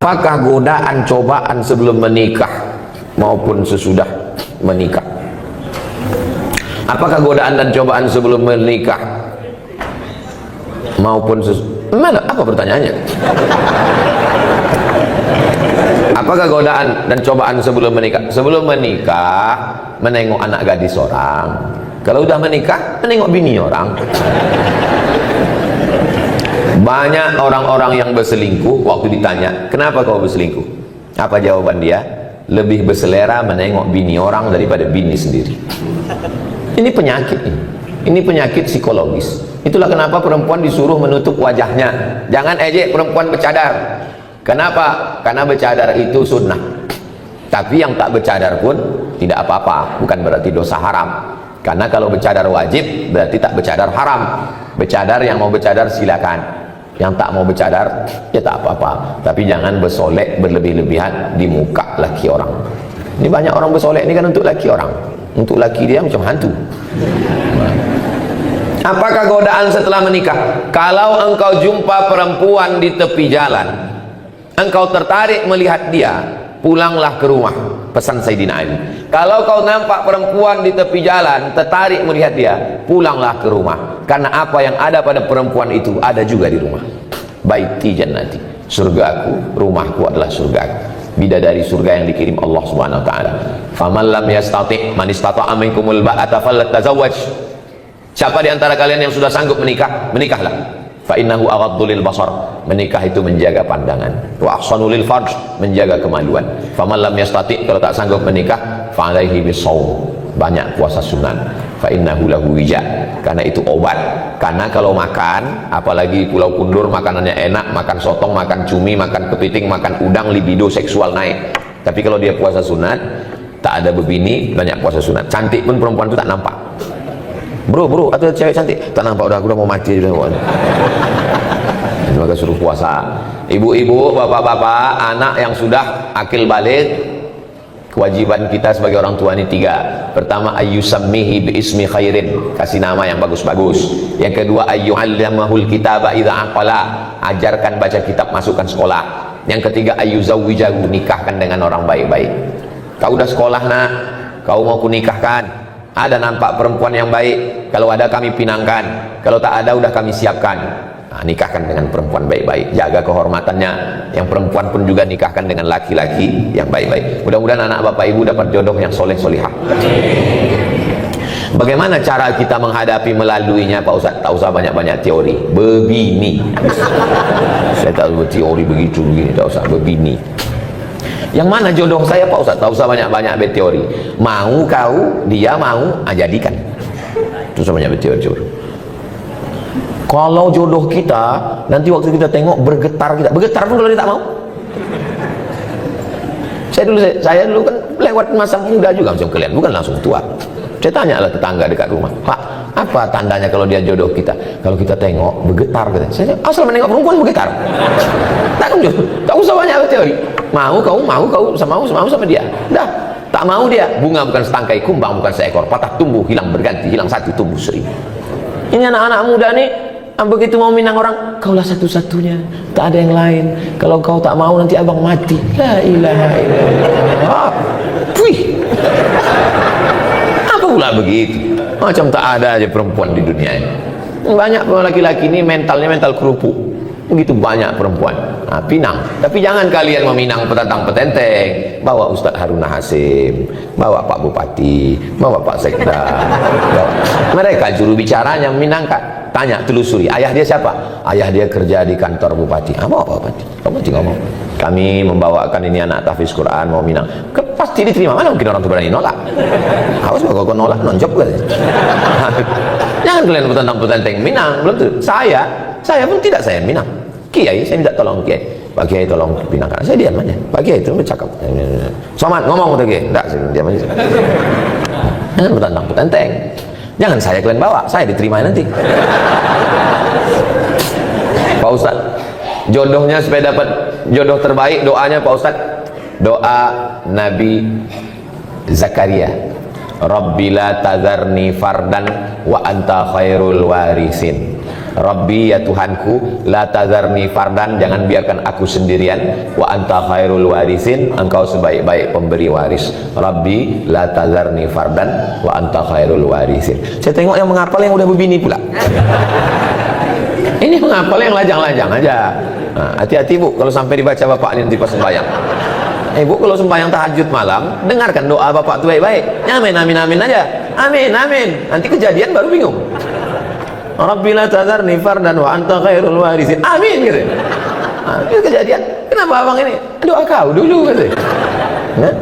Apakah godaan cobaan sebelum menikah maupun sesudah menikah? Apakah godaan dan cobaan sebelum menikah maupun mana? Apa pertanyaannya? Apakah godaan dan cobaan sebelum menikah? Sebelum menikah menengok anak gadis orang. Kalau udah menikah menengok bini orang. Banyak orang-orang yang berselingkuh, waktu ditanya, kenapa kau berselingkuh? Apa jawaban dia? Lebih berselera menengok bini orang daripada bini sendiri. Ini penyakit ini. Ini penyakit psikologis. Itulah kenapa perempuan disuruh menutup wajahnya. Jangan ejek perempuan bercadar. Kenapa? Karena bercadar itu sunnah. Tapi yang tak bercadar pun tidak apa-apa, bukan berarti dosa haram. Karena kalau bercadar wajib berarti tak bercadar haram. Bercadar, yang mau bercadar silakan, yang tak mau bercadar ya tak apa-apa. Tapi jangan bersolek berlebih-lebihan di muka laki orang. Ini banyak orang bersolek ini kan untuk laki orang, untuk laki dia macam hantu. Apakah godaan setelah menikah? Kalau engkau jumpa perempuan di tepi jalan, engkau tertarik melihat dia, pulanglah ke rumah. Pesan Sayyidina Ali. Kalau kau nampak perempuan di tepi jalan, tertarik melihat dia, pulanglah ke rumah. Karena apa yang ada pada perempuan itu ada juga di rumah. Baiti jannati, surgaku, rumahku adalah surgaku. Bidadari surga yang dikirim Allah Subhanahu wa taala. Faman lam yastati' man istata'a minkumul ba'ata falyatazawwaj. Siapa di antara kalian yang sudah sanggup menikah, menikahlah. Fa innahu aghaddu lil basar, menikah itu menjaga pandangan, wa ahsanu lil farj, menjaga kemaluan. Faman lam yastati', kalau tak sanggup menikah, fa alaihi bisawm, banyak puasa sunat. Fa innahu lahu wija, karena itu obat. Karena kalau makan, apalagi Pulau Kundur makanannya enak, makan sotong, makan cumi, makan kepiting, makan udang, libido seksual naik. Tapi kalau dia puasa sunat, tak ada bebini, banyak puasa sunat. Cantik pun perempuan itu tak nampak. Bro, atau cewek cantik tak nampak, udah mau mati udah. Maka suruh puasa. Ibu-ibu, bapak-bapak, anak yang sudah akil balik, kewajiban kita sebagai orang tua ini 3. Pertama, ayyusammihi bi ismi khairin, kasih nama yang bagus-bagus. Yang kedua, ayyu'allamahul kitaba idza aqala, ajarkan baca kitab, masukkan sekolah. Yang ketiga, ayyuzawwijahu, nikahkan dengan orang baik-baik. Kau udah sekolah nak, kau mau kunikahkan. Ada nampak perempuan yang baik, kalau ada kami pinangkan, kalau tak ada udah kami siapkan. Nah, nikahkan dengan perempuan baik-baik, jaga kehormatannya. Yang perempuan pun juga nikahkan dengan laki-laki yang baik-baik. Mudah-mudahan anak bapak ibu dapat jodoh yang soleh solihah. Bagaimana cara kita menghadapi melaluinya Pak Ustaz? Tak usah banyak-banyak teori, berbini. Saya tak usah teori begitu begini, tak usah, berbini. Yang mana jodoh saya Pak Ustaz? Tak usah banyak-banyak berteori. Mau kau, dia mau, jadikan. Tak usah banyak berteori. Kalau jodoh kita, nanti waktu kita tengok bergetar kita. Bergetar pun kalau dia tak mau. Saya dulu kan lewat masa muda juga macam kalian, bukan langsung tua. Saya tanya lah tetangga dekat rumah, Pak, apa tandanya kalau dia jodoh kita? Kalau kita tengok bergetar kita. Saya asal menengok perempuan bergetar. Tak usah banyak berteori. Mau kau mau sama dia. Dah, tak mau dia. Bunga bukan setangkai, kumbang bukan seekor, patah tumbuh, hilang berganti, hilang satu tumbuh seribu. Ini anak-anak muda nih, begitu mau minang orang, kaulah satu-satunya, tak ada yang lain. Kalau kau tak mau nanti abang mati. La ilaha illallah. Wih, apa pula begitu? Macam tak ada aja perempuan di dunia ini. Banyak laki-laki ini mentalnya mental kerupuk. Begitu banyak perempuan. Nah, pinang. Tapi jangan kalian meminang petantang-petenteng. Bawa Ustadz Haruna Hasim, bawa Pak Bupati, bawa Pak Sekda. Mereka juru bicaranya meminangkan. Tanya, telusuri, ayah dia siapa? Ayah dia kerja di kantor bupati. Apa bupati? Bupati ngomong, kami membawakan ini anak tahfiz Quran mau minang. Pasti diterima. Mana mungkin orang itu berani nolak? Awas kalau kau nolak, nonjok kan? Jangan kalian petantang-petenteng minang. Belum tuh. Saya pun tidak saya minang. Kiai, saya minta tolong Kiai. Pak Kiai tolong pinangkan. Saya diam aja. Pak Kiai itu bercakap. Somad ngomong tuh Kiai. Enggak, saya diam aja. Jangan petantang-petenteng. Jangan saya kalian bawa, saya diterima nanti. Pak Ustaz, jodohnya supaya dapat jodoh terbaik, doanya Pak Ustaz, doa Nabi Zakaria, Rabbila tazarni fardan wa anta khairul warisin. Rabbi, ya Tuhanku, la tazarni fardan, jangan biarkan aku sendirian, wa anta khairul warisin, engkau sebaik-baik pemberi waris. Rabbi, la tazarni fardan, wa anta khairul warisin. Saya tengok yang menghafal yang udah berbini pula. Ini menghafal yang lajang-lajang aja. Hati-hati bu, kalau sampai dibaca bapak nanti pas sembahyang. Bu, kalau sembahyang tahajud malam, dengarkan doa bapak itu baik-baik. Amin, amin, amin aja. Amin, amin. Nanti kejadian baru bingung. Rabbi la tazarni fardan wa anta khairul warisin. Amin gitu. Itu kejadian. Kenapa abang ini? Doa kau dulu gitu. Nah,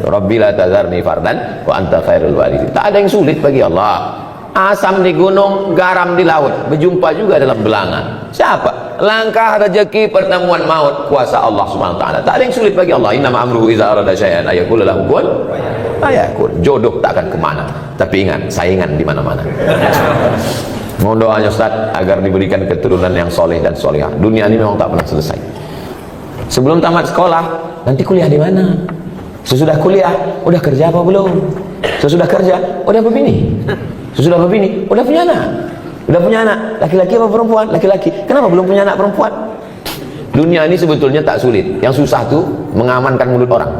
Rabbi la tazarni fardan wa anta khairul warisin. Tak ada yang sulit bagi Allah. Asam di gunung, garam di laut, berjumpa juga dalam belanga. Siapa? Langkah rezeki, pertemuan maut, kuasa Allah Subhanahu wa taala. Tak ada yang sulit bagi Allah. Innama amruhu idza arada syai'an ayaqula lahu kun fayakun. Jodoh tak akan kemana, tapi ingat, saingan di mana-mana. Mohon doanya Ustaz agar diberikan keturunan yang soleh dan solehah. Dunia ini memang tak pernah selesai. Sebelum tamat sekolah, nanti kuliah di mana? Sesudah kuliah, udah kerja apa belum? Sesudah kerja, udah berbini? Sesudah berbini, udah punya anak? Udah punya anak? Laki-laki apa perempuan? Laki-laki. Kenapa belum punya anak perempuan? Dunia ini sebetulnya tak sulit. Yang susah tuh mengamankan mulut orang.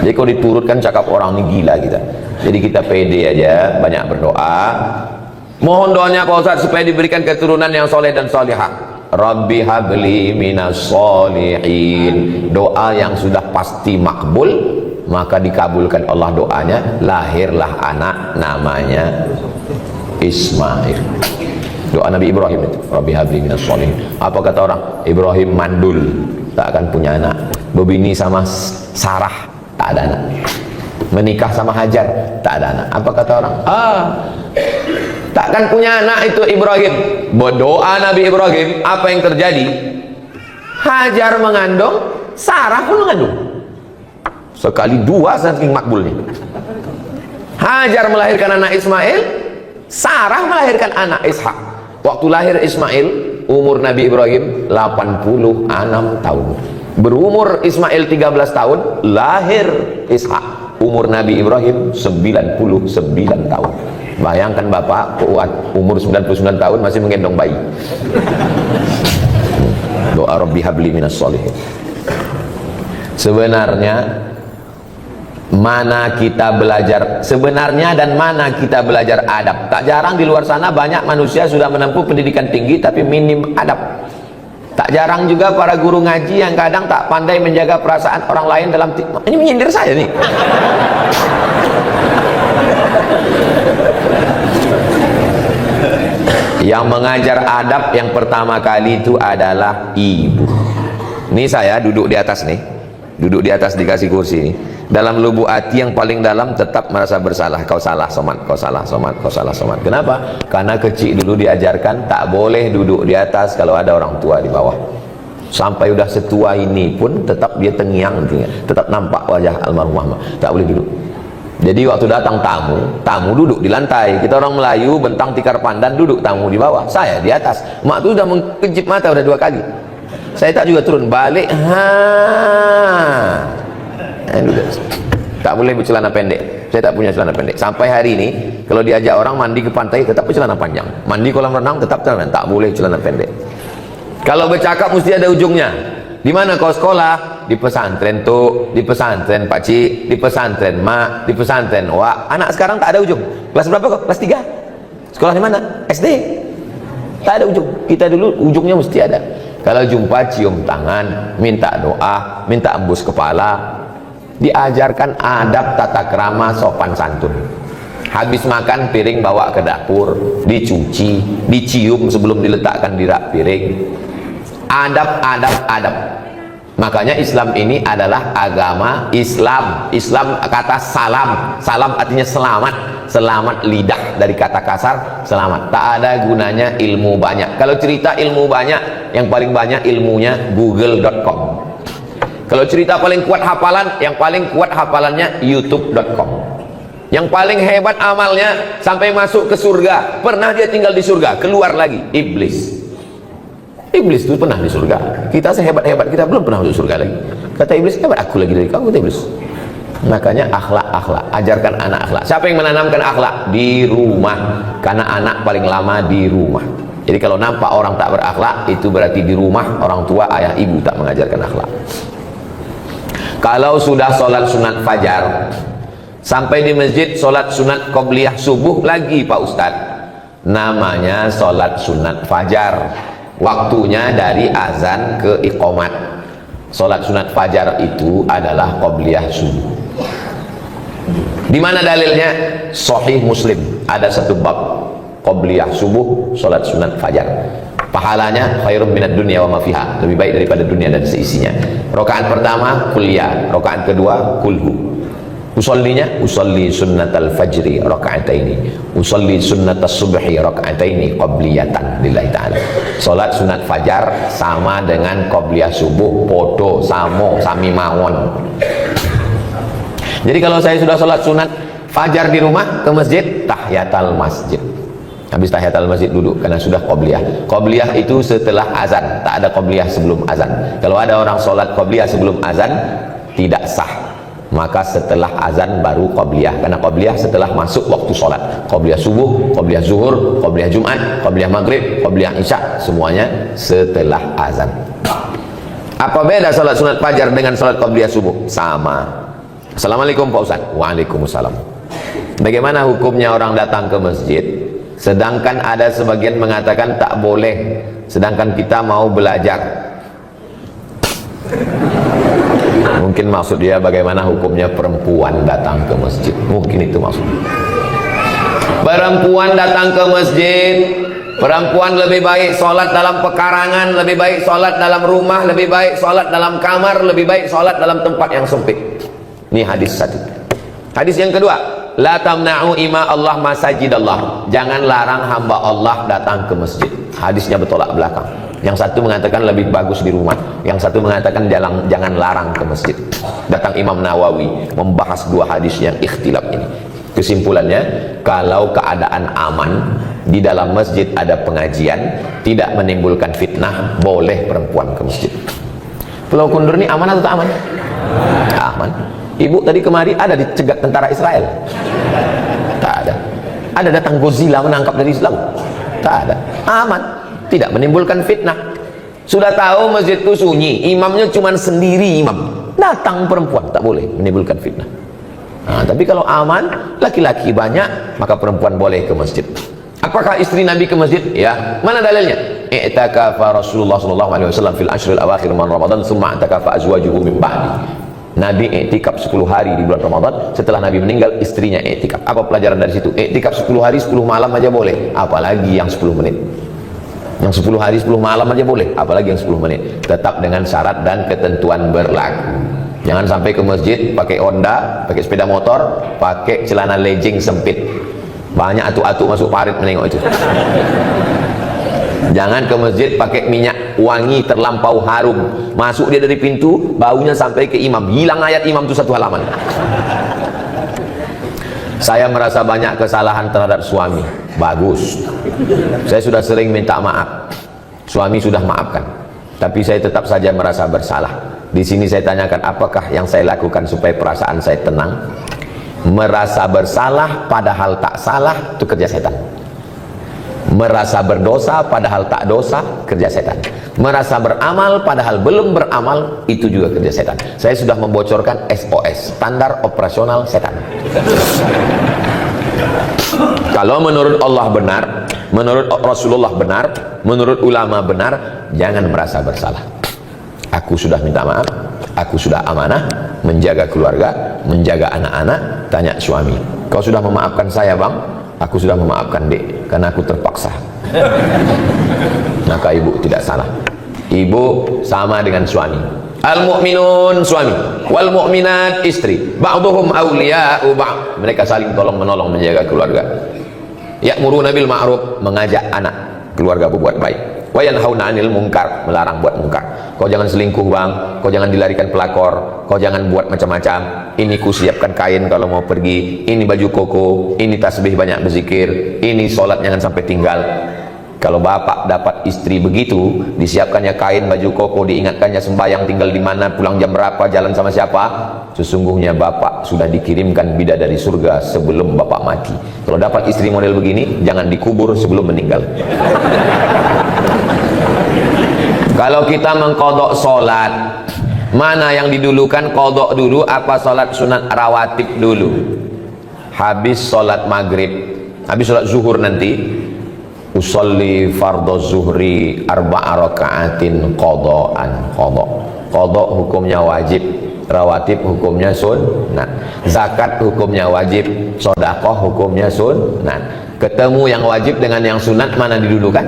Jadi kalau diturutkan cakap orang ini gila kita. Jadi kita pede aja, banyak berdoa. Mohon doanya Pak Ustaz supaya diberikan keturunan yang soleh dan solehah. Rabbi habli minas solihin. Doa yang sudah pasti makbul, maka dikabulkan Allah doanya. Lahirlah anak namanya Ismail. Doa Nabi Ibrahim itu, Rabbi habli minas solihin. Apa kata orang? Ibrahim mandul, tak akan punya anak. Berbini sama Sarah, tak ada anak. Menikah sama Hajar, tak ada anak. Apa kata orang? Takkan punya anak itu Ibrahim. Berdoa Nabi Ibrahim, apa yang terjadi? Hajar mengandung, Sarah pun mengandung. Sekali dua saking makbulnya. Hajar melahirkan anak Ismail, Sarah melahirkan anak Ishak. Waktu lahir Ismail, umur Nabi Ibrahim 86 tahun. Berumur Ismail 13 tahun, lahir Ishak. Umur Nabi Ibrahim 99 tahun. Bayangkan bapak kuat, umur 99 tahun masih menggendong bayi. Doa Rabbi habli minas solihin. Sebenarnya mana kita belajar, sebenarnya dan mana kita belajar adab. Tak jarang di luar sana banyak manusia sudah menempuh pendidikan tinggi tapi minim adab. Tak jarang juga para guru ngaji yang kadang tak pandai menjaga perasaan orang lain dalam ini menyindir saya nih. Yang mengajar adab yang pertama kali itu adalah ibu. Ini saya duduk di atas nih, duduk di atas dikasih kursi nih. Dalam lubuk hati yang paling dalam tetap merasa bersalah. Kau salah Somad, kau salah Somad, kau salah Somad. Kenapa? Karena kecil dulu diajarkan tak boleh duduk di atas kalau ada orang tua di bawah. Sampai udah setua ini pun tetap dia tengiang, tetap nampak wajah almarhumah, tak boleh duduk. Jadi waktu datang tamu, tamu duduk di lantai. Kita orang Melayu bentang tikar pandan, duduk tamu di bawah, saya di atas. Mak tu sudah mengkejip mata udah 2 kali. Saya tak juga turun balik. Tak boleh bercelana pendek. Saya tak punya celana pendek. Sampai hari ini kalau diajak orang mandi ke pantai tetap bercelana panjang. Mandi kolam renang tetap celana, tak boleh celana pendek. Kalau bercakap mesti ada ujungnya. Di mana kau sekolah? Di pesantren tuh, di pesantren pakcik, di pesantren mak, di pesantren wak. Anak sekarang tak ada ujung. Kelas berapa kau? Kelas 3. Sekolah di mana? SD. Tak ada ujung. Kita dulu ujungnya mesti ada. Kalau jumpa cium tangan, minta doa, minta embus kepala. Diajarkan adab tata krama sopan santun. Habis makan piring bawa ke dapur, dicuci, dicium sebelum diletakkan di rak piring. Adab, adab, adab. Makanya Islam ini adalah agama Islam. Islam kata salam. Salam artinya selamat. Selamat lidah, dari kata kasar selamat. Tak ada gunanya ilmu banyak. Kalau cerita ilmu banyak, yang paling banyak ilmunya google.com. Kalau cerita paling kuat hafalan, yang paling kuat hafalannya youtube.com. Yang paling hebat amalnya sampai masuk ke surga. Pernah dia tinggal di surga, keluar lagi, iblis. Iblis itu pernah di surga. Kita sehebat-hebat kita belum pernah masuk surga lagi. Kata iblis, hebat aku lagi dari kamu, kata iblis. Makanya akhlak, ajarkan anak akhlak. Siapa yang menanamkan akhlak? Di rumah, karena anak paling lama di rumah. Jadi kalau nampak orang tak berakhlak, itu berarti di rumah orang tua, ayah, ibu tak mengajarkan akhlak. Kalau sudah sholat sunat fajar, sampai di masjid sholat sunat qobliyah subuh lagi Pak Ustadz, namanya sholat sunat fajar. Waktunya dari azan ke iqomat. Sholat sunat fajar itu adalah qobliyah subuh. Di mana dalilnya? Sahih Muslim, ada satu bab qobliyah subuh, sholat sunat fajar. Pahalanya khairum minad dunya wa ma fiha, lebih baik daripada dunia dan seisinya. Rakaat pertama kuliah, rakaat kedua kulhu. Usollinya, usolli sunnatal fajri raka'ataini, usolli sunnatas subhi raka'ataini qabliyatan lillahi ta'ala. Salat sunat fajar sama dengan qabliyah subuh, podo samo sami mawon. Jadi kalau saya sudah salat sunat fajar di rumah, ke masjid, tahiyatul masjid. Habis tahiyatul masjid duduk, karena sudah qabliyah. Qabliyah itu setelah azan, tak ada qabliyah sebelum azan. Kalau ada orang salat qabliyah sebelum azan, tidak sah. Maka setelah azan baru qabliyah, karena qabliyah setelah masuk waktu sholat. Qabliyah subuh, qabliyah zuhur, qabliyah jumat, qabliyah maghrib, qabliyah isya, semuanya setelah azan. Apa beda sholat sunat fajar dengan sholat qabliyah subuh? Sama. Assalamualaikum Pak Ustaz. Waalaikumsalam. Bagaimana hukumnya orang datang ke masjid, sedangkan ada sebagian mengatakan tak boleh, sedangkan kita mau belajar? Mungkin maksud dia bagaimana hukumnya perempuan datang ke masjid. Mungkin itu maksudnya. Perempuan datang ke masjid, perempuan lebih baik sholat dalam pekarangan, lebih baik sholat dalam rumah, lebih baik sholat dalam kamar, lebih baik sholat dalam tempat yang sempit. Ini hadis satu. Hadis yang kedua, la tamna'u ima Allah masajidallah, jangan larang hamba Allah datang ke masjid. Hadisnya bertolak belakang. Yang satu mengatakan lebih bagus di rumah, yang satu mengatakan jangan larang ke masjid. Datang Imam Nawawi membahas dua hadis yang ikhtilaf ini. Kesimpulannya, kalau keadaan aman, di dalam masjid ada pengajian, tidak menimbulkan fitnah, boleh perempuan ke masjid. Pulau Kundur ini aman atau tak aman? Aman. Ibu tadi kemari ada dicegat tentara Israel? Tak ada. Ada datang Godzilla menangkap dari Islam? Tak ada. Aman, tidak menimbulkan fitnah. Sudah tahu masjid itu sunyi, imamnya cuma sendiri imam, datang perempuan, tak boleh menimbulkan fitnah. Nah, tapi kalau aman, laki-laki banyak, maka perempuan boleh ke masjid. Apakah istri Nabi ke masjid? Ya. Mana dalilnya? I'takafa Rasulullah sallallahu alaihi wasallam fil ashril awakhir min Ramadan, thumma i'takafa azwajuhu min ba'di. Nabi i'tikaf 10 hari di bulan Ramadan, setelah Nabi meninggal istrinya i'tikaf. Apa pelajaran dari situ? I'tikaf 10 hari 10 malam aja boleh, apalagi yang 10 menit. Yang 10 hari 10 malam aja boleh, apalagi yang 10 menit. Tetap dengan syarat dan ketentuan berlaku. Jangan sampai ke masjid pakai Honda, pakai sepeda motor, pakai celana legging sempit. Banyak atu-atu masuk parit menengok itu. Jangan ke masjid pakai minyak wangi terlampau harum, masuk dia dari pintu, baunya sampai ke imam, hilang ayat imam itu satu halaman. Saya merasa banyak kesalahan terhadap suami. Bagus, saya sudah sering minta maaf, suami sudah maafkan, tapi saya tetap saja merasa bersalah. Di sini saya tanyakan, apakah yang saya lakukan supaya perasaan saya tenang? Merasa bersalah padahal tak salah, itu kerja setan. Merasa berdosa padahal tak dosa, kerja setan. Merasa beramal padahal belum beramal, itu juga kerja setan. Saya sudah membocorkan SOS, standar operasional setan. Kalau menurut Allah benar, menurut Rasulullah benar, menurut ulama benar, jangan merasa bersalah. Aku sudah minta maaf, aku sudah amanah, menjaga keluarga, menjaga anak-anak. Tanya suami, kau sudah memaafkan saya bang? Aku sudah memaafkan dek, karena aku terpaksa. Maka ibu tidak salah. Ibu sama dengan suami. Al-mu'minun suami, wal mu'minat istri, ba'duhum awliya'u ba'd. Mereka saling tolong menolong menjaga keluarga. Ya'muruna bil ma'ruf, mengajak anak keluarga berbuat baik. Wa yanhauna 'anil munkar, melarang buat munkar. Kau jangan selingkuh bang, kau jangan dilarikan pelakor, kau jangan buat macam-macam. Ini ku siapkan kain kalau mau pergi, ini baju koko, ini tasbih banyak berzikir, ini sholat jangan sampai tinggal. Kalau bapak dapat istri begitu, disiapkannya kain, baju koko, diingatkannya sembahyang tinggal di mana, pulang jam berapa, jalan sama siapa, sesungguhnya bapak sudah dikirimkan bidadari surga sebelum bapak mati. Kalau dapat istri model begini, jangan dikubur sebelum meninggal. Kalau kita mengkodok sholat, mana yang didulukan, kodok dulu apa sholat sunat rawatib dulu? Habis sholat maghrib, habis sholat zuhur nanti, usolli fardhu zuhri arba'a raka'atin qada'an. Qada hukumnya wajib, rawatib hukumnya sunnah, zakat hukumnya wajib, sedekah hukumnya sunnah. Ketemu yang wajib dengan yang sunat, mana didulukan?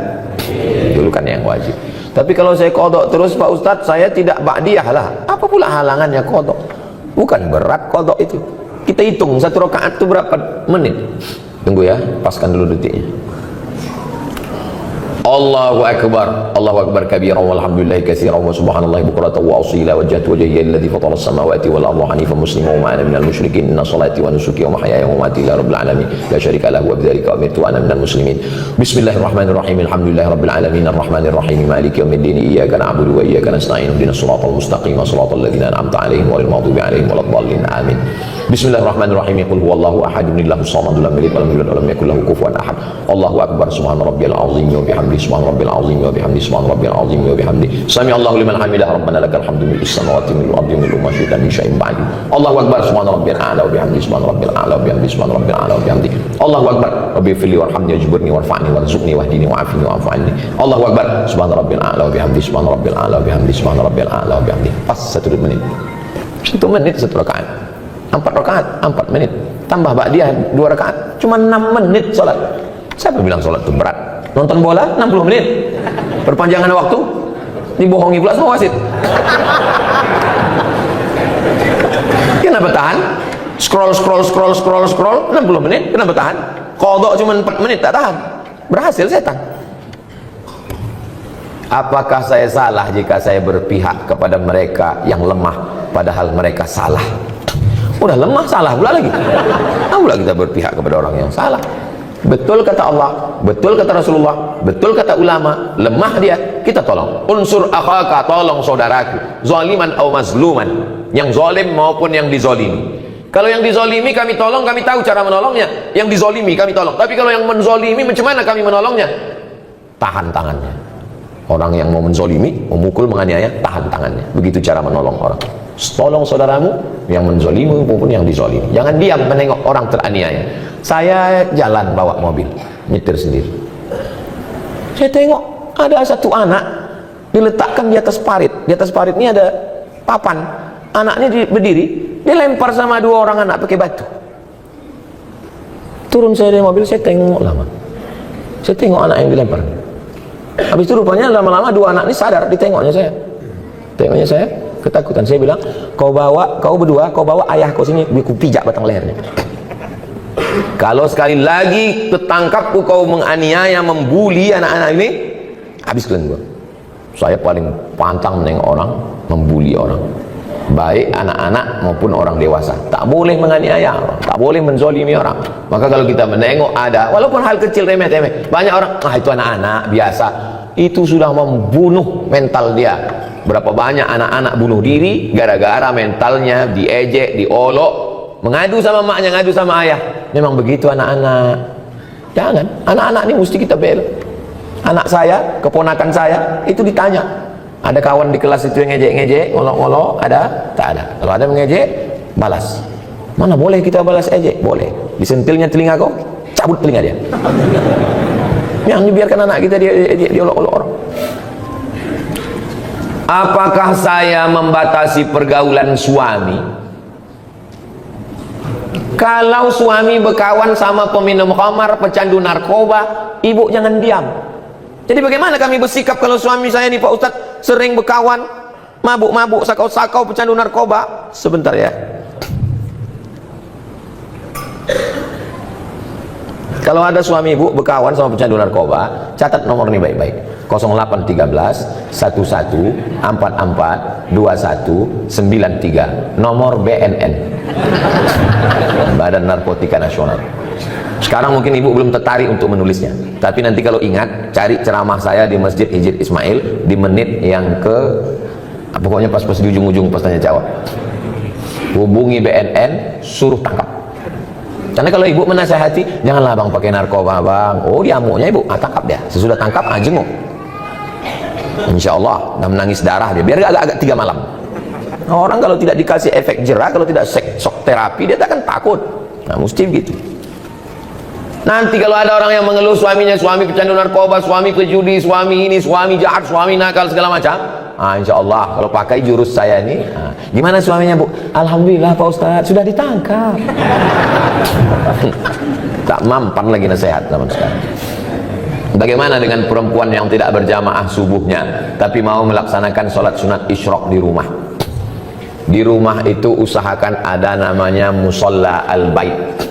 Didulukan yang wajib. Tapi kalau saya qada terus Pak Ustadz, saya tidak ba'diyah lah. Apa pula halangannya qada? Bukan berat qada itu. Kita hitung satu rakaat itu berapa menit. Tunggu ya, paskan dulu detiknya. Allahu akbar kabira walhamdulillahi katsiran wa subhanallahi bukratan wa asila wajhatu wajhiya alladhi fatara as-samawati wal arda hanifan musliman wa ma ana minal musyrikin inna salati wa nusuki wa mahyaya wa mamati lillahi rabbil alamin la syarika lahu wa bidzalika umirtu wa ana minal muslimin. Bismillahirrahmanirrahim. Alhamdulillahi rabbil alamin arrahmanir rahim maliki yaumiddin iyyaka na'budu wa iyyaka nasta'in ihdinas siratal mustaqim siratal ladzina an'amta 'alaihim ghairil maghdubi 'alaihim waladdallin amin. Bismillahirrahmanirrahim. Qul huwallahu ahad Allahus samad lam yalid walam yulad walam yakul lahu kufuwan ahad. Allahu akbar subhana rabbiyal azim wa bihamdihi subhana rabbil azim wa bihamdihi subhana rabbil azim wa bihamdihi sami Allahu liman hamidah rabbana lakal hamdu mil'is samawati mil'ul ardi mil'u ma syi'ta min syai'in ba'du. Allahu akbar subhana rabbil a'la wa bihamdihi subhana rabbil a'la wa bihamdihi subhana rabbil a'la wa bihamdihi. Allahu akbar rabbi fili warhamni wajburni warfa'ni warzuqni wahdini wa'afini wa'afu Allahu akbar subhana rabbil a'la wa bihamdihi subhana rabbil a'la wa bihamdihi subhana rabbil a'la wa bihamdihi. Pas 1 menit. 1 menit 1 rakaat. 4 rakaat 4 menit, tambah ba'diyah 2 rakaat, cuma 6 menit sholat. Siapa bilang sholat itu berat? Nonton bola 60 menit, perpanjangan waktu, dibohongi pula sama wasit. Kenapa tahan? Scroll 60 menit, kenapa tahan? Qadha cuma 4 menit, tak tahan. Berhasil setan. Apakah saya salah jika saya berpihak kepada mereka yang lemah padahal mereka salah? Udah lemah salah pula lagi. Pula kita berpihak kepada orang yang salah. Betul kata Allah, betul kata Rasulullah, betul kata ulama, lemah dia, kita tolong. Unsur akhaka, tolong saudaraku, zaliman atau mazluman, yang zalim maupun yang dizalimi. Kalau yang dizalimi kami tolong, kami tahu cara menolongnya. Yang dizalimi kami tolong. Tapi kalau yang menzalimi, macam mana kami menolongnya? Tahan tangannya. Orang yang mau menzalimi, memukul, menganiaya, tahan tangannya. Begitu cara menolong orang. Tolong saudaramu yang menzalimi maupun yang dizalimi. Jangan diam menengok orang teraniaya. Saya jalan bawa mobil, nyetir sendiri. Saya tengok ada satu anak diletakkan di atas parit. Di atas parit ini ada papan. Anaknya berdiri, dia lempar sama 2 orang anak pakai batu. Turun saya dari mobil, saya tengok lama. Saya tengok anak yang dilempar. Habis itu rupanya lama-lama 2 anak ini sadar, ditengoknya saya. Tengoknya saya, ketakutan. Saya bilang, kau berdua bawa ayah kau sini, aku pijak batang lehernya. Kalau sekali lagi ketangkap kau menganiaya, membuli anak-anak ini, habis kalian gua. Saya paling pantang menengok orang, membuli orang, baik anak-anak maupun orang dewasa. Tak boleh menganiaya orang, tak boleh menzalimi orang. Maka kalau kita menengok ada, walaupun hal kecil remeh-temeh, banyak orang, itu anak-anak biasa, itu sudah membunuh mental dia. Berapa banyak anak-anak bunuh diri gara-gara mentalnya diejek, diolok, mengadu sama maknya, ngadu sama ayah. Memang begitu anak-anak. Jangan, anak-anak ini mesti kita bela. Anak saya, keponakan saya, itu ditanya, ada kawan di kelas itu yang ngejek-ngejek, ngolok-ngolok, ada? Tak ada. Kalau ada mengejek, balas. Mana boleh kita balas ejek? Boleh. Disentilnya telinga kau, cabut telinga dia. Yang dibiarkan anak kita diolok-olok orang. Apakah saya membatasi pergaulan suami? Kalau suami berkawan sama peminum khamar, pecandu narkoba, ibu jangan diam. Jadi bagaimana kami bersikap kalau suami saya nih Pak Ustadz sering berkawan, mabuk-mabuk, sakau-sakau, pecandu narkoba? Sebentar ya. Kalau ada suami ibu berkawan sama pecandu narkoba, catat nomor ini baik-baik. 0813 11 44 21 93, nomor BNN, Badan Narkotika Nasional. Sekarang mungkin ibu belum tertarik untuk menulisnya, tapi nanti kalau ingat, cari ceramah saya di Masjid Hijr Ismail di menit yang ke pokoknya pas di ujung-ujung pas tanya jawab. Hubungi BNN, suruh tangkap. Karena kalau ibu menasihati, janganlah bang pakai narkoba bang. Oh dia amuknya ibu, tangkap dia. Sesudah tangkap jenguk. Insya Allah, dan menangis darah dia. Biar agak-agak 3 malam. Orang kalau tidak dikasih efek jerah, kalau tidak shock terapi, dia akan takut. Nah mesti begitu. Nanti kalau ada orang yang mengeluh suaminya, suami pecandu narkoba, suami pejudi, suami ini, suami jahat, suami nakal segala macam, insya Allah kalau pakai jurus saya ini, gimana suaminya bu? Alhamdulillah Pak Ustadz sudah ditangkap. Tak mampan lagi nasihat zaman sekarang. Bagaimana dengan perempuan yang tidak berjamaah subuhnya tapi mau melaksanakan sholat sunat isyraq di rumah? Di rumah itu usahakan ada namanya musolla al-bait.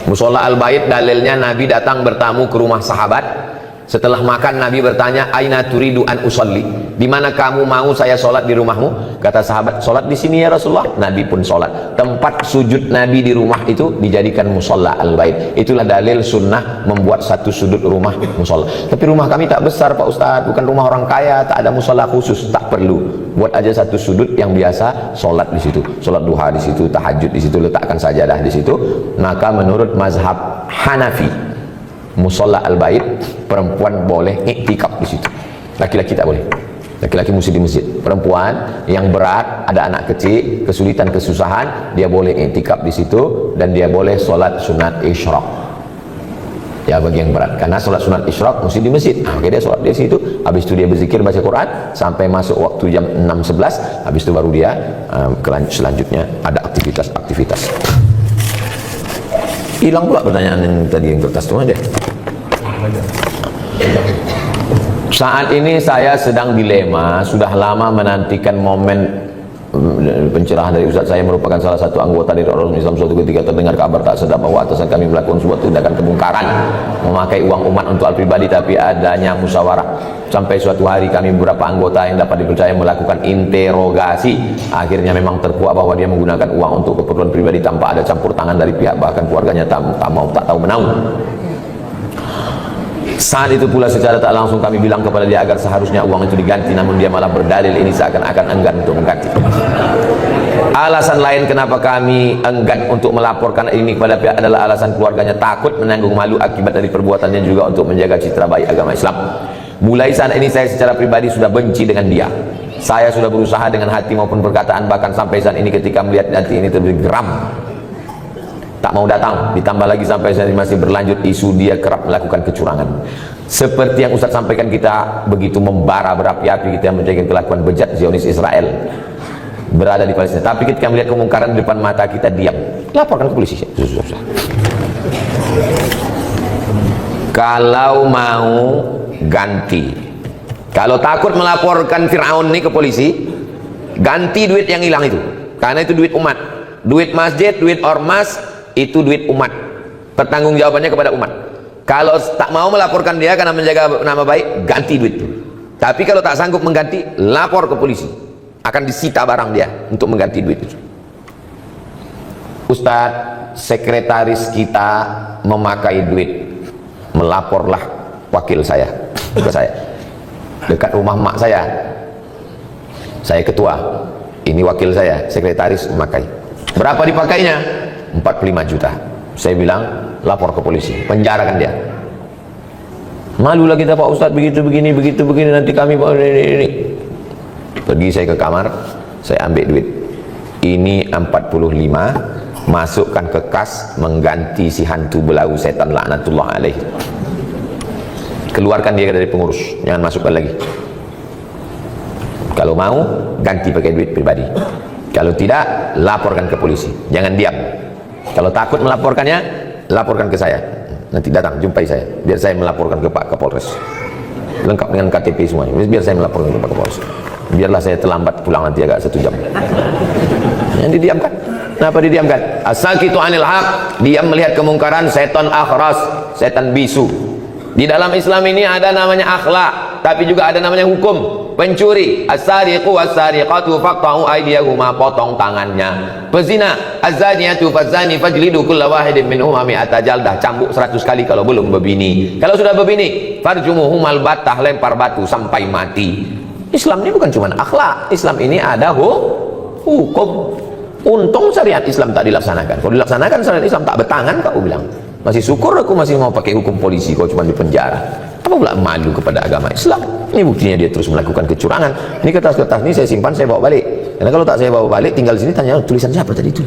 Musolla al-bait dalilnya Nabi datang bertamu ke rumah sahabat. Setelah makan Nabi bertanya, aina turidu an usolli, di mana kamu mau saya sholat di rumahmu? Kata sahabat, sholat di sini ya Rasulullah. Nabi pun sholat. Tempat sujud Nabi di rumah itu dijadikan musolla al-bait. Itulah dalil sunnah membuat satu sudut rumah musolla. Tapi rumah kami tak besar Pak Ustadz, bukan rumah orang kaya, tak ada musolla khusus. Tak perlu, buat aja satu sudut yang biasa sholat di situ, sholat duha di situ, tahajud di situ, letakkan sajadah di situ. Maka menurut mazhab Hanafi, musolla al-bait perempuan boleh iktikaf di situ, laki-laki tak boleh. Laki-laki mesti di masjid. Perempuan yang berat, ada anak kecil, kesulitan kesusahan, dia boleh iktikaf di situ dan dia boleh sholat sunat isyraq. Ya bagi yang berat, karena sholat sunat isyraq mesti di masjid. Oke, dia sholat di situ, habis itu dia berzikir baca Quran sampai masuk waktu jam 6.11, habis itu baru dia selanjutnya ada aktivitas-aktivitas. Hilang pula pertanyaan yang tadi yang kertas tuh aja. Saat ini saya sedang dilema, sudah lama menantikan momen pencerahan dari Ustaz. Saya merupakan salah satu anggota dari orang Islam. Suatu ketika terdengar kabar tak sedap bahwa atasan kami melakukan sebuah tindakan kemungkaran, memakai uang umat untuk hal pribadi tapi adanya musyawarah. Sampai suatu hari kami beberapa anggota yang dapat dipercaya melakukan interogasi. Akhirnya memang terkuak bahwa dia menggunakan uang untuk keperluan pribadi tanpa ada campur tangan dari pihak bahkan keluarganya tak tahu menahu. Saat itu pula secara tak langsung kami bilang kepada dia agar seharusnya uang itu diganti, namun dia malah berdalil ini seakan-akan enggan untuk mengganti. Alasan lain kenapa kami enggan untuk melaporkan ini kepada pihak adalah alasan keluarganya takut menanggung malu akibat dari perbuatannya, juga untuk menjaga citra baik agama Islam. Mulai saat ini saya secara pribadi sudah benci dengan dia. Saya sudah berusaha dengan hati maupun perkataan, bahkan sampai saat ini ketika melihat nanti ini terjadi geram, tak mau datang. Ditambah lagi sampai saat ini masih berlanjut isu dia kerap melakukan kecurangan. Seperti yang Ustaz sampaikan, kita begitu membara berapi-api kita menjaga kelakuan bejat Zionis Israel berada di Palestina, tapi ketika melihat kemungkaran di depan mata kita diam. Laporkan ke polisi. Kalau mau ganti, kalau takut melaporkan Fir'aun ini ke polisi, ganti duit yang hilang itu, karena itu duit umat, duit masjid, duit ormas, itu duit umat, pertanggungjawabannya kepada umat. Kalau tak mau melaporkan dia karena menjaga nama baik, ganti duit itu. Tapi kalau tak sanggup mengganti, lapor ke polisi, akan disita barang dia untuk mengganti duit itu. Ustadz, sekretaris kita memakai duit, melaporlah wakil saya ke saya, dekat rumah mak saya ketua, ini wakil saya, sekretaris memakai. Berapa dipakainya? 45 juta. Saya bilang lapor ke polisi, penjarakan dia. Malulah kita Pak Ustadz, begitu begini nanti kami ini. Pergi saya ke kamar, saya ambil duit. Ini 45, masukkan ke kas mengganti si hantu belau setan laknatullah alaih. Keluarkan dia dari pengurus, jangan masukkan lagi. Kalau mau ganti pakai duit pribadi, kalau tidak laporkan ke polisi, jangan diam. Kalau takut melaporkannya, laporkan ke saya. Nanti datang jumpai saya, biar saya melaporkan ke Pak Kapolres, lengkap dengan KTP semuanya. Biar saya melaporkan ke Pak Kapolres. Biarlah saya terlambat pulang nanti agak 1 jam. Yang didiamkan. Kenapa didiamkan? As-sakitu anil haq, diam melihat kemungkaran, setan akhras, setan bisu. Di dalam Islam ini ada namanya akhlak. tapi juga ada namanya hukum. Pencuri, as-sariqu was-sariqatu faqta'u aydiyahuma, potong tangannya. Pezina, az-zaniyatu faz-zani fajlidu kulla wahidin minhuma mi'ata jaldah, cambuk 100 kali kalau belum berbini. Kalau sudah berbini, farjumuhumal battah, lempar batu sampai mati. Islam ini bukan cuma akhlak, Islam ini ada hukum. Untung syariat Islam tak dilaksanakan. Kalau dilaksanakan syariat Islam tak bertangan, kau bilang masih syukur aku masih mau pakai hukum polisi, kau cuma di penjara. Apa pula malu kepada agama Islam? Ini buktinya dia terus melakukan kecurangan. Ini kertas-kertas ini saya simpan, saya bawa balik. Karena kalau tak saya bawa balik, tinggal di sini tanya tulisan siapa tadi itu.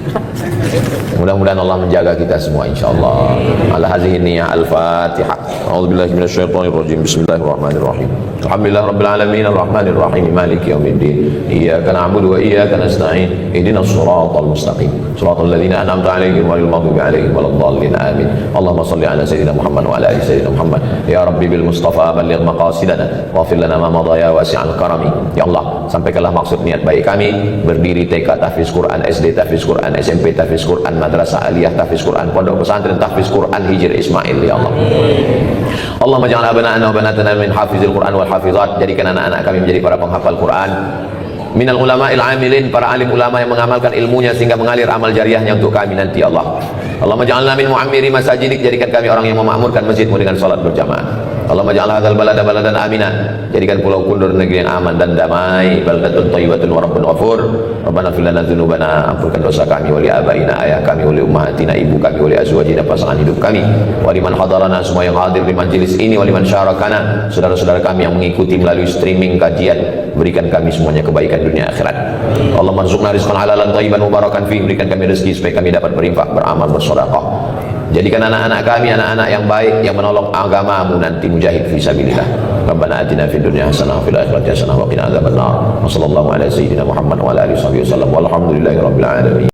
Mudah-mudahan Allah menjaga kita semua insyaallah. Ala hadhihi niyyah al-Fatihah. A'udzubillahi minasyaitonir rajim. Bismillahirrahmanirrahim. Alhamdulillahirabbil alamin arrahmanir rahim maliki yaumiddin. Iyyaka na'budu wa iyyaka nasta'in. Ihdinas shiratal mustaqim. Shiratal ladzina an'amta 'alaihim ghairil maghdubi 'alaihim waladdallin. Amin. Allahumma shalli ala sayyidina Muhammad wa ala ali sayyidina Muhammad. Ya Rabbi bil Mustafa balligh maqasidana waghfir lana ma madha ya wasi'al karami. Ya Allah, sampaikanlah maksud niat baik kami berdiri TK tahfiz Quran, SD tahfiz Quran, SMP tahfiz Quran, madrasah aliyah tahfiz Quran, pondok pesantren tahfiz Quran Hijr Ismail. Ya Allah, Allahumma ja'al abana'ana wa banatana min hafizil Quran wal hafizat, jadikan anak-anak kami menjadi para penghafal Quran, minal ulama'il amilin, para alim ulama yang mengamalkan ilmunya sehingga mengalir amal jariahnya untuk kami nanti. Allah, Allahumma ja'alna min mu'ammiri masajidik, jadikan kami orang yang memakmurkan masjidmu dengan salat berjamaah. Allahumma ja'al hadzal balada baladan amina, jadikan Pulau Kundur negeri yang aman dan damai, baldatun thayyibatun wa rabbun ghafur. Rabbana fil lana dzunubana, ampunkan dosa kami, wali abaina, ayah kami, wali ummahatina, ibu kami, wali azwajina, pasangan hidup kami, wali man hadarana, semua yang hadir di majelis ini, wali man syarakana, saudara-saudara kami yang mengikuti melalui streaming kajian, berikan kami semuanya kebaikan dunia akhirat. Allahumma rzuqna rizqan halalan thayyiban mubarakan fi, berikan kami rezeki supaya kami dapat berinfak, beramal, bersedekah. Jadikan anak-anak kami anak-anak yang baik, yang menolong agamamu nanti, mujahid fi sabilillah. Rabbana atina fid dunya hasanah wa fil akhirati hasanah wa qina adzabannar. Wassallallahu ala sayyidina Muhammad wa ala alihi wasallam. Walhamdulillahirabbil alamin.